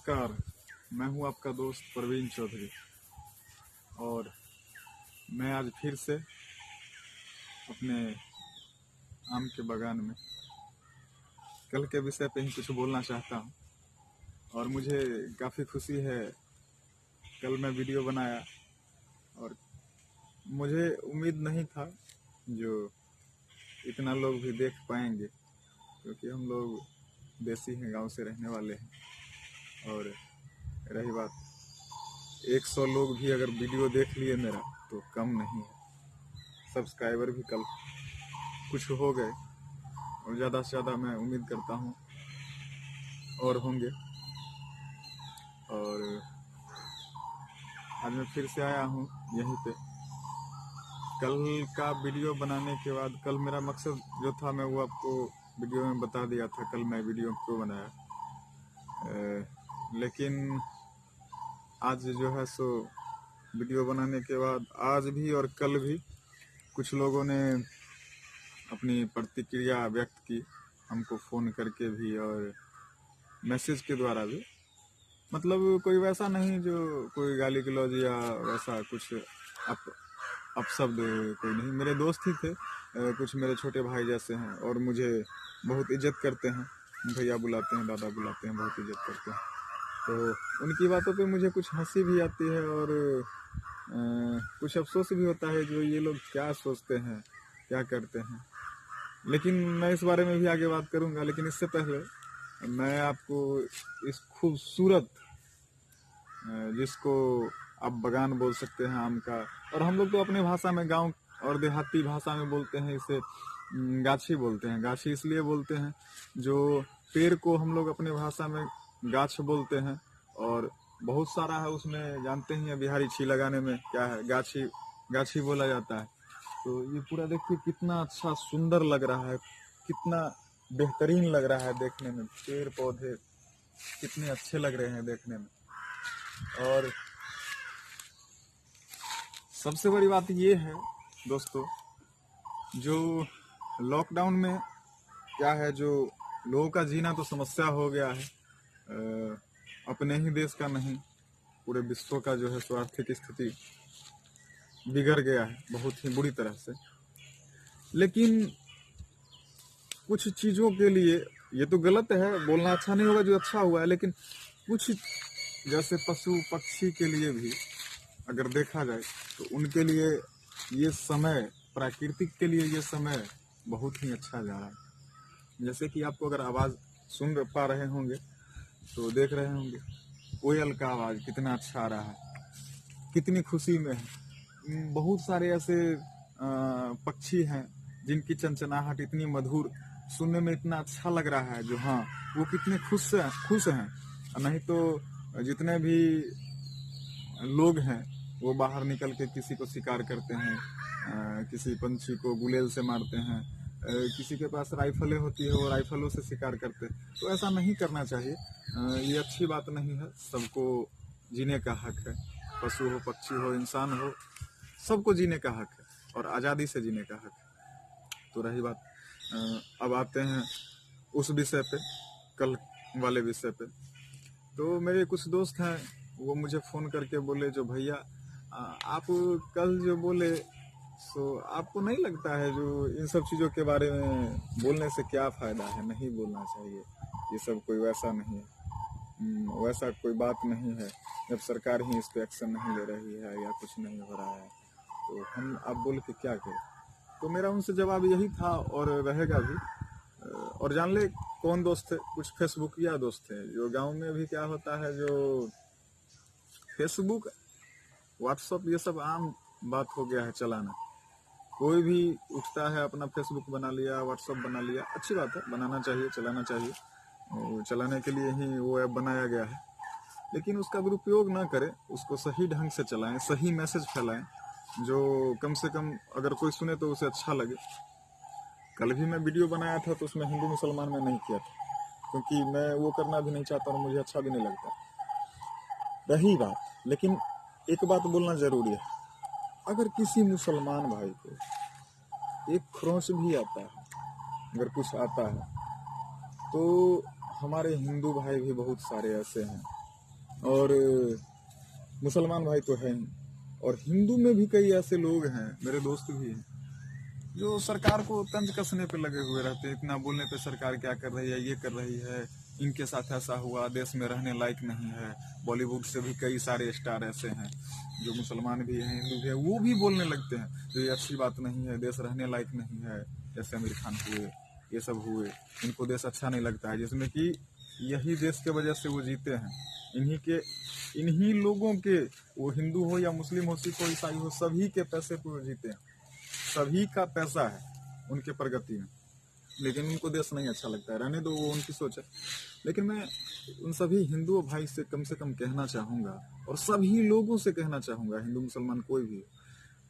नमस्कार, मैं हूं आपका दोस्त प्रवीण चौधरी और मैं आज फिर से अपने आम के बागान में कल के विषय पे ही कुछ बोलना चाहता हूं। और मुझे काफ़ी खुशी है, कल मैं वीडियो बनाया और मुझे उम्मीद नहीं था जो इतना लोग भी देख पाएंगे, क्योंकि हम लोग देसी हैं, गांव से रहने वाले हैं। और रही बात 100 लोग भी अगर वीडियो देख लिए मेरा तो कम नहीं है। सब्सक्राइबर भी कल कुछ हो गए और ज़्यादा से ज़्यादा मैं उम्मीद करता हूँ और होंगे। और आज मैं फिर से आया हूँ यहीं पे। कल का वीडियो बनाने के बाद कल मेरा मकसद जो था मैं वो आपको वीडियो में बता दिया था, कल मैं वीडियो क्यों बनाया। लेकिन आज जो है सो वीडियो बनाने के बाद आज भी और कल भी कुछ लोगों ने अपनी प्रतिक्रिया व्यक्त की, हमको फ़ोन करके भी और मैसेज के द्वारा भी। मतलब कोई वैसा नहीं जो कोई गाली गलौज या वैसा कुछ अपशब्द कोई नहीं, मेरे दोस्त ही थे, कुछ मेरे छोटे भाई जैसे हैं और मुझे बहुत इज्जत करते हैं, भैया बुलाते हैं, दादा बुलाते हैं, बहुत इज्जत करते हैं। तो उनकी बातों पे मुझे कुछ हंसी भी आती है और कुछ अफसोस भी होता है जो ये लोग क्या सोचते हैं, क्या करते हैं। लेकिन मैं इस बारे में भी आगे बात करूंगा। लेकिन इससे पहले मैं आपको इस खूबसूरत, जिसको आप बगान बोल सकते हैं आम का, और हम लोग तो अपने भाषा में गांव और देहाती भाषा में बोलते हैं इसे गाछी बोलते हैं। गाछी इसलिए बोलते हैं जो पेड़ को हम लोग अपने भाषा में गाछ बोलते हैं, और बहुत सारा है उसमें, जानते ही हैं बिहारी छी लगाने में क्या है, गाछी गाछी बोला जाता है। तो ये पूरा देखिए कितना अच्छा सुंदर लग रहा है, कितना बेहतरीन लग रहा है देखने में, पेड़ पौधे कितने अच्छे लग रहे हैं देखने में। और सबसे बड़ी बात ये है दोस्तों, जो लॉकडाउन में क्या है, जो लोगों का जीना तो समस्या हो गया है, अपने ही देश का नहीं पूरे विश्व का जो है सो आर्थिक स्थिति बिगड़ गया है बहुत ही बुरी तरह से। लेकिन कुछ चीज़ों के लिए ये तो गलत है, बोलना अच्छा नहीं होगा, जो अच्छा हुआ है। लेकिन कुछ जैसे पशु पक्षी के लिए भी अगर देखा जाए तो उनके लिए ये समय, प्राकृतिक के लिए ये समय बहुत ही अच्छा जा रहा है। जैसे कि आपको अगर आवाज़ सुन पा रहे होंगे तो देख रहे होंगे कोयल का आवाज़ कितना अच्छा आ रहा है, कितनी खुशी में है। बहुत सारे ऐसे पक्षी हैं जिनकी चंचनाहट इतनी मधुर, सुनने में इतना अच्छा लग रहा है, जो हाँ वो कितने खुश हैं। नहीं तो जितने भी लोग हैं वो बाहर निकल के किसी को शिकार करते हैं, किसी पंछी को गुलेल से मारते हैं, किसी के पास राइफलें होती है वो राइफलों से शिकार करते हैं। तो ऐसा नहीं करना चाहिए, ये अच्छी बात नहीं है। सबको जीने का हक है, पशु हो, पक्षी हो, इंसान हो, सबको जीने का हक है और आज़ादी से जीने का हक है। तो रही बात, अब आते हैं उस विषय पे, कल वाले विषय पे। तो मेरे कुछ दोस्त हैं, वो मुझे फ़ोन करके बोले, जो भैया आप कल जो बोले, सो आपको नहीं लगता है जो इन सब चीज़ों के बारे में बोलने से क्या फ़ायदा है, नहीं बोलना चाहिए, ये सब कोई वैसा नहीं है, वैसा कोई बात नहीं है, जब सरकार ही इस पर एक्शन नहीं ले रही है या कुछ नहीं हो रहा है तो हम आप बोल के क्या करें। तो मेरा उनसे जवाब यही था और रहेगा भी। और जान ले कौन दोस्त थे, कुछ फेसबुकिया दोस्त थे, जो गांव में भी क्या होता है, जो फेसबुक व्हाट्सअप ये सब आम बात हो गया है चलाना। कोई भी उठता है अपना फेसबुक बना लिया, व्हाट्सअप बना लिया, अच्छी बात है, बनाना चाहिए, चलाना चाहिए, चलाने के लिए ही वो ऐप बनाया गया है। लेकिन उसका दुरुपयोग ना करें, उसको सही ढंग से चलाएं, सही मैसेज फैलाएं, जो कम से कम अगर कोई सुने तो उसे अच्छा लगे। कल भी मैं वीडियो बनाया था तो उसमें हिंदू मुसलमान में नहीं किया था, क्योंकि मैं वो करना भी नहीं चाहता और मुझे अच्छा भी नहीं लगता। रही बात, लेकिन एक बात बोलना जरूरी है, अगर किसी मुसलमान भाई को एक खरोंच भी आता है, अगर कुछ आता है, तो हमारे हिंदू भाई भी बहुत सारे ऐसे हैं और मुसलमान भाई तो है ही, और हिंदू में भी कई ऐसे लोग हैं, मेरे दोस्त भी हैं, जो सरकार को तंज कसने पे लगे हुए रहते हैं। इतना बोलने पे सरकार क्या कर रही है, ये कर रही है, इनके साथ ऐसा हुआ, देश में रहने लायक नहीं है। बॉलीवुड से भी कई सारे स्टार ऐसे हैं जो मुसलमान भी हैं, हिंदू भी हैं, वो भी बोलने लगते हैं जो ये अच्छी बात नहीं है, देश रहने लायक नहीं है। जैसे आमिर खान हुए, ये सब हुए, इनको देश अच्छा नहीं लगता है, जिसमें कि यही देश के वजह से वो जीते हैं। इन्हीं लोगों के, वो हिंदू हो या मुस्लिम हो, सिख हो, ईसाई हो, सभी के पैसे पे वो जीते हैं, सभी का पैसा है उनके प्रगति में। लेकिन उनको देश नहीं अच्छा लगता है, रहने दो, वो उनकी सोच है। लेकिन मैं उन सभी हिंदुओं भाई से कम कहना चाहूँगा, और सभी लोगों से कहना चाहूँगा, हिंदू मुसलमान कोई भी,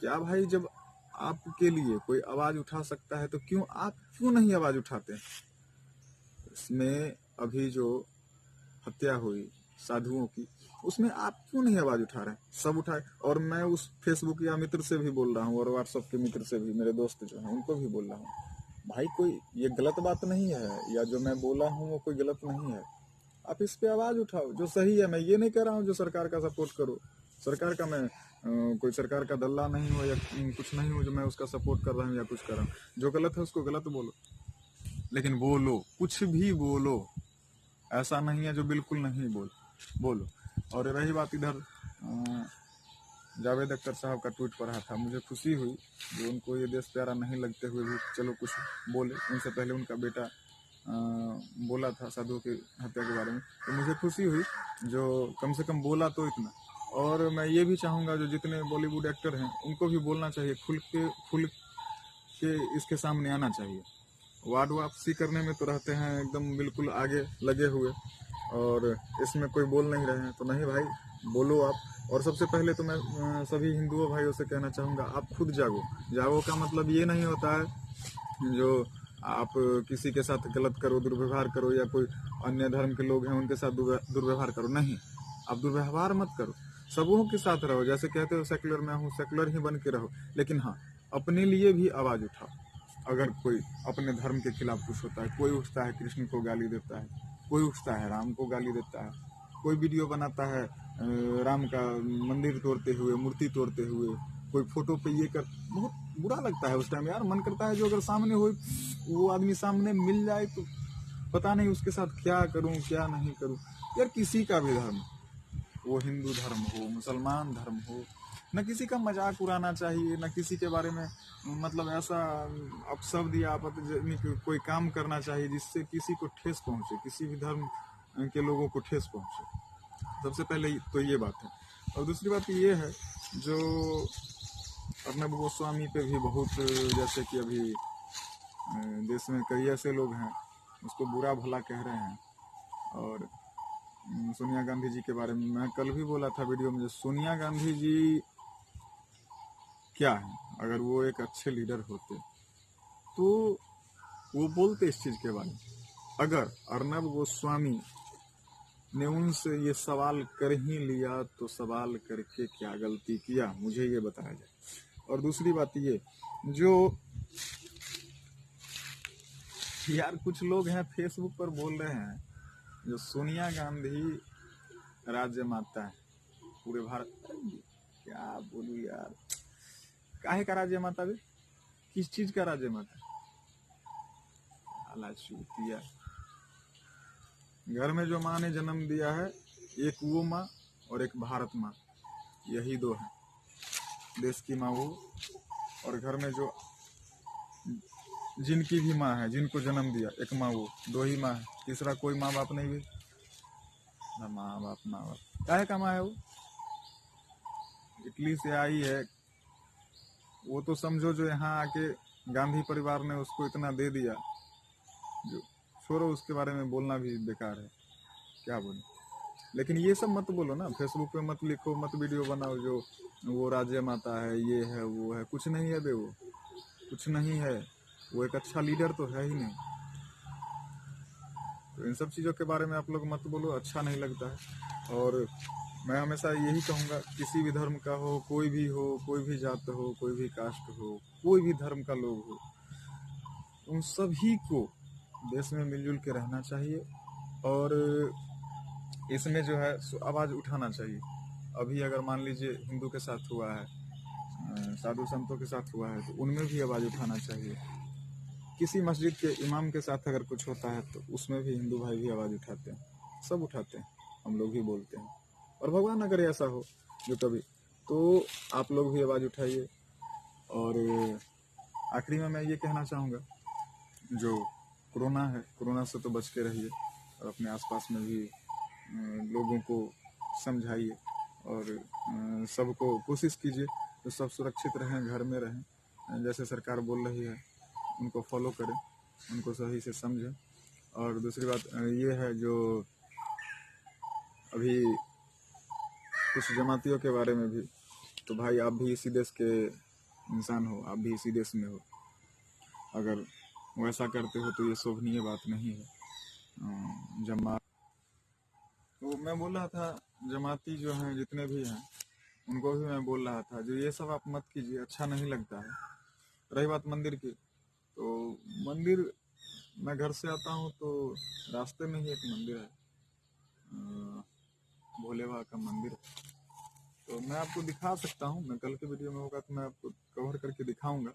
क्या भाई, जब आपके लिए कोई आवाज़ उठा सकता है तो आप क्यों नहीं आवाज़ उठाते? इसमें अभी जो हत्या हुई साधुओं की, उसमें आप क्यों नहीं आवाज उठा रहे? सब उठाए। और मैं उस फेसबुक या मित्र से भी बोल रहा हूँ, और व्हाट्सएप के मित्र से भी, मेरे दोस्त जो हैं उनको भी बोल रहा हूँ, भाई कोई ये गलत बात नहीं है, या जो मैं बोला हूँ वो कोई गलत नहीं है, आप इस पे आवाज उठाओ, जो सही है। मैं ये नहीं कह रहा हूँ जो सरकार का सपोर्ट करो, सरकार का मैं कोई सरकार का दल्ला नहीं हो या कुछ नहीं हो जो मैं उसका सपोर्ट कर रहा हूँ या कुछ कर रहा हूँ। जो गलत है उसको गलत बोलो, लेकिन बोलो, कुछ भी बोलो, ऐसा नहीं है जो बिल्कुल नहीं बोलो। और रही बात इधर जावेद अख्तर साहब का ट्वीट पढ़ा था, मुझे खुशी हुई जो उनको ये देश प्यारा नहीं लगते हुए भी चलो कुछ बोले। उनसे पहले उनका बेटा बोला था साधुओं की हत्या के बारे में, तो मुझे खुशी हुई जो कम से कम बोला तो इतना। और मैं ये भी चाहूँगा जो जितने बॉलीवुड एक्टर हैं उनको भी बोलना चाहिए, खुल के इसके सामने आना चाहिए। वार्ड वापसी करने में तो रहते हैं एकदम बिल्कुल आगे लगे हुए, और इसमें कोई बोल नहीं रहे हैं, तो नहीं भाई, बोलो आप। और सबसे पहले तो मैं सभी हिंदुओं भाइयों से कहना चाहूँगा, आप खुद जागो। जागो का मतलब ये नहीं होता है जो आप किसी के साथ गलत करो, दुर्व्यवहार करो, या कोई अन्य धर्म के लोग हैं उनके साथ दुर्व्यवहार करो, नहीं, आप दुर्व्यवहार मत करो, सबों के साथ रहो। जैसे कहते हो सेकुलर में हूँ, सेकुलर ही बन के रहो, लेकिन हाँ, अपने लिए भी आवाज़ उठाओ। अगर कोई अपने धर्म के खिलाफ कुछ होता है, कोई उठता है कृष्ण को गाली देता है, कोई उठता है राम को गाली देता है, कोई वीडियो बनाता है राम का मंदिर तोड़ते हुए, मूर्ति तोड़ते हुए, कोई फोटो पे ये कर, बहुत बुरा लगता है उस टाइम यार। मन करता है जो अगर सामने हो, वो आदमी सामने मिल जाए तो पता नहीं उसके साथ क्या करूं क्या नहीं करूं। यार किसी का भी धर्म, वो हिंदू धर्म हो, मुसलमान धर्म हो, न किसी का मजाक उड़ाना चाहिए, न किसी के बारे में मतलब ऐसा अपशब्द या कोई काम करना चाहिए जिससे किसी को ठेस पहुंचे, किसी भी धर्म के लोगों को ठेस पहुंचे। सबसे पहले तो ये बात है। और दूसरी बात ये है जो अर्नब गोस्वामी पे भी बहुत, जैसे कि अभी देश में कई ऐसे लोग हैं उसको बुरा भला कह रहे हैं। और सोनिया गांधी जी के बारे में मैं कल भी बोला था वीडियो में, सोनिया गांधी जी क्या है, अगर वो एक अच्छे लीडर होते तो वो बोलते इस चीज के बारे में। अगर अर्नब गोस्वामी ने उनसे ये सवाल कर ही लिया तो सवाल करके क्या गलती किया, मुझे ये बताया जाए। और दूसरी बात ये, जो यार कुछ लोग हैं फेसबुक पर बोल रहे हैं जो सोनिया गांधी राज्य माता है पूरे भारत, क्या बोलूं यार, काहे का राज्य माता भी, किस चीज का राज्य माता? चूतिया, घर में जो माँ ने जन्म दिया है, एक वो माँ और एक भारत माँ, यही दो है, देश की माँ वो, और घर में जो जिनकी भी माँ है, जिनको जन्म दिया, एक माँ वो, दो ही माँ है, तीसरा कोई माँ बाप नहीं भी। माँ बाप काहे का माँ है वो? इटली से आई है वो, तो समझो जो यहाँ आके गांधी परिवार ने उसको इतना दे दिया, जो छोड़ो, उसके बारे में बोलना भी बेकार है, क्या बोले। लेकिन ये सब मत बोलो ना, फेसबुक पे मत लिखो, मत वीडियो बनाओ जो वो राज्य माता है, ये है वो है, कुछ नहीं है बे, वो कुछ नहीं है, वो एक अच्छा लीडर तो है ही नहीं। तो इन सब चीज़ों के बारे में आप लोग मत बोलो, अच्छा नहीं लगता है। और मैं हमेशा यही कहूँगा, किसी भी धर्म का हो, कोई भी जात हो, कोई भी कास्ट हो, कोई भी धर्म का लोग हो, उन सभी को देश में मिलजुल के रहना चाहिए। और इसमें जो है आवाज़ उठाना चाहिए। अभी अगर मान लीजिए हिंदू के साथ हुआ है, साधु संतों के साथ हुआ है, तो उनमें भी आवाज़ उठाना चाहिए। किसी मस्जिद के इमाम के साथ अगर कुछ होता है तो उसमें भी हिंदू भाई भी आवाज़ उठाते हैं, सब उठाते हैं, हम लोग भी बोलते हैं। और भगवान अगर ऐसा हो जो कभी, तो आप लोग भी आवाज़ उठाइए। और आखिरी में मैं ये कहना चाहूँगा, जो कोरोना है, कोरोना से तो बच के रहिए और अपने आसपास में भी लोगों को समझाइए और सबको कोशिश कीजिए तो सब सुरक्षित रहें, घर में रहें। जैसे सरकार बोल रही है उनको फॉलो करें, उनको सही से समझें। और दूसरी बात ये है, जो अभी कुछ जमातियों के बारे में भी, तो भाई आप भी इसी देश के इंसान हो, आप भी इसी देश में हो। अगर वैसा करते हो तो ये शोभनीय बात नहीं है। जमात तो मैं बोल रहा था, जमाती जो हैं जितने भी हैं उनको भी मैं बोल रहा था, जो ये सब आप मत कीजिए, अच्छा नहीं लगता है। रही बात मंदिर की, तो मंदिर मैं घर से आता हूँ तो रास्ते में ही एक मंदिर है, भोले बाबा का मंदिर है। तो मैं आपको दिखा सकता हूँ, मैं कल के वीडियो में होगा तो मैं आपको कवर करके दिखाऊंगा।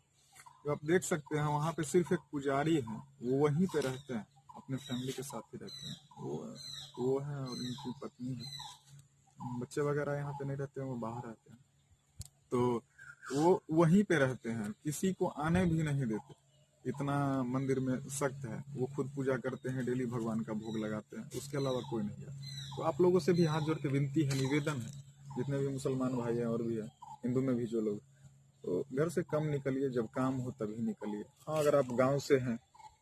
तो आप देख सकते हैं वहाँ पे सिर्फ एक पुजारी है, वो वहीं पे रहते हैं, अपने फैमिली के साथ ही रहते हैं। वो है और उनकी पत्नी है। बच्चे वगैरह यहाँ पे नहीं रहते हैं, वो बाहर रहते हैं। तो वो वहीं पे रहते हैं, किसी को आने भी नहीं देते। इतना मंदिर में सख्त है, वो खुद पूजा करते हैं, डेली भगवान का भोग लगाते हैं, उसके अलावा कोई नहीं है। तो आप लोगों से भी हाथ जोड़ के विनती है, निवेदन है, जितने भी मुसलमान भाई हैं और भी हैं, हिंदू में भी जो लोग, तो घर से कम निकलिए, जब काम हो तभी निकलिए। हाँ, अगर आप गांव से हैं,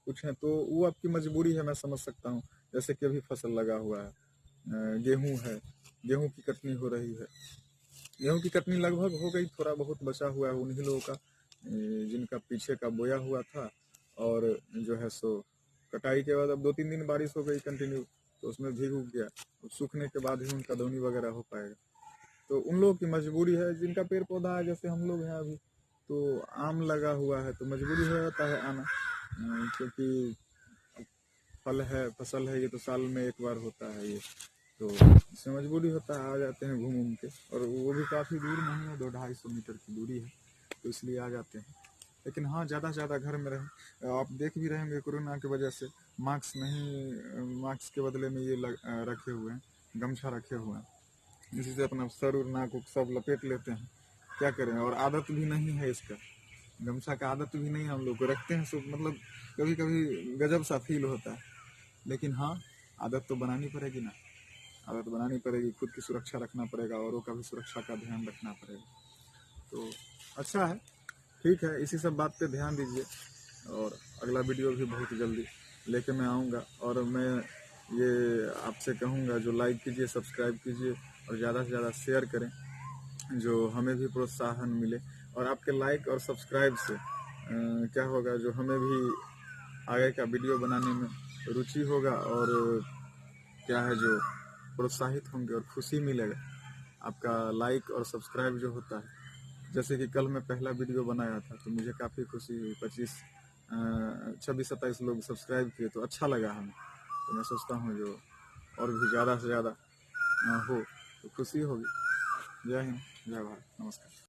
कुछ हैं, तो वो आपकी मजबूरी है, मैं समझ सकता हूँ। जैसे कि अभी फसल लगा हुआ है, गेहूं है, गेहूं की कटनी हो रही है। गेहूं की कटनी लगभग हो गई, थोड़ा बहुत बचा हुआ है उन्हीं लोगों का जिनका पीछे का बोया हुआ था। और जो है सो कटाई के बाद अब 2-3 दिन बारिश हो गई कंटिन्यू, तो उसमें भीग उग गया। तो सूखने के बाद ही उनका दौनी वगैरह हो पाएगा। तो उन लोगों की मजबूरी है, जिनका पेड़ पौधा है, जैसे हम लोग हैं अभी, तो आम लगा हुआ है तो मजबूरी हो जाता है आना, क्योंकि फल है, फसल है, ये तो साल में एक बार होता है ये, तो इसमें मजबूरी होता है, आ जाते हैं घूम घूम के। और वो भी काफ़ी दूर नहीं है, 200-250 मीटर की दूरी है, तो इसलिए आ जाते हैं। लेकिन हाँ, ज़्यादा से ज़्यादा घर में रहें। आप देख भी रहेंगे कोरोना की वजह से मास्क नहीं, मास्क के बदले में ये रखे हुए हैं, गमछा रखे हुए हैं, इसी से अपना सर और नाक को सब लपेट लेते हैं। क्या करें, और आदत भी नहीं है इसका, गमछा का आदत भी नहीं हम लोग को, रखते हैं सो मतलब कभी कभी गजब सा फील होता है। लेकिन हाँ, आदत तो बनानी पड़ेगी ना, आदत बनानी पड़ेगी, खुद की सुरक्षा रखना पड़ेगा, औरों का भी सुरक्षा का ध्यान रखना पड़ेगा। तो अच्छा है, ठीक है, इसी सब बात पे ध्यान दीजिए। और अगला वीडियो भी बहुत जल्दी लेके मैं आऊँगा। और मैं ये आपसे कहूँगा, जो लाइक कीजिए, सब्सक्राइब कीजिए और ज़्यादा से ज़्यादा शेयर करें, जो हमें भी प्रोत्साहन मिले। और आपके लाइक और सब्सक्राइब से क्या होगा, जो हमें भी आगे का वीडियो बनाने में रुचि होगा, और क्या है, जो प्रोत्साहित होंगे और खुशी मिलेगा। आपका लाइक और सब्सक्राइब जो होता है, जैसे कि कल मैं पहला वीडियो बनाया था तो मुझे काफ़ी खुशी हुई, 26 लोग सब्सक्राइब किए, तो अच्छा लगा हमें। तो मैं सोचता हूँ जो और भी ज़्यादा से ज़्यादा हो तो खुशी होगी। जय हिंद, जय भारत, नमस्कार।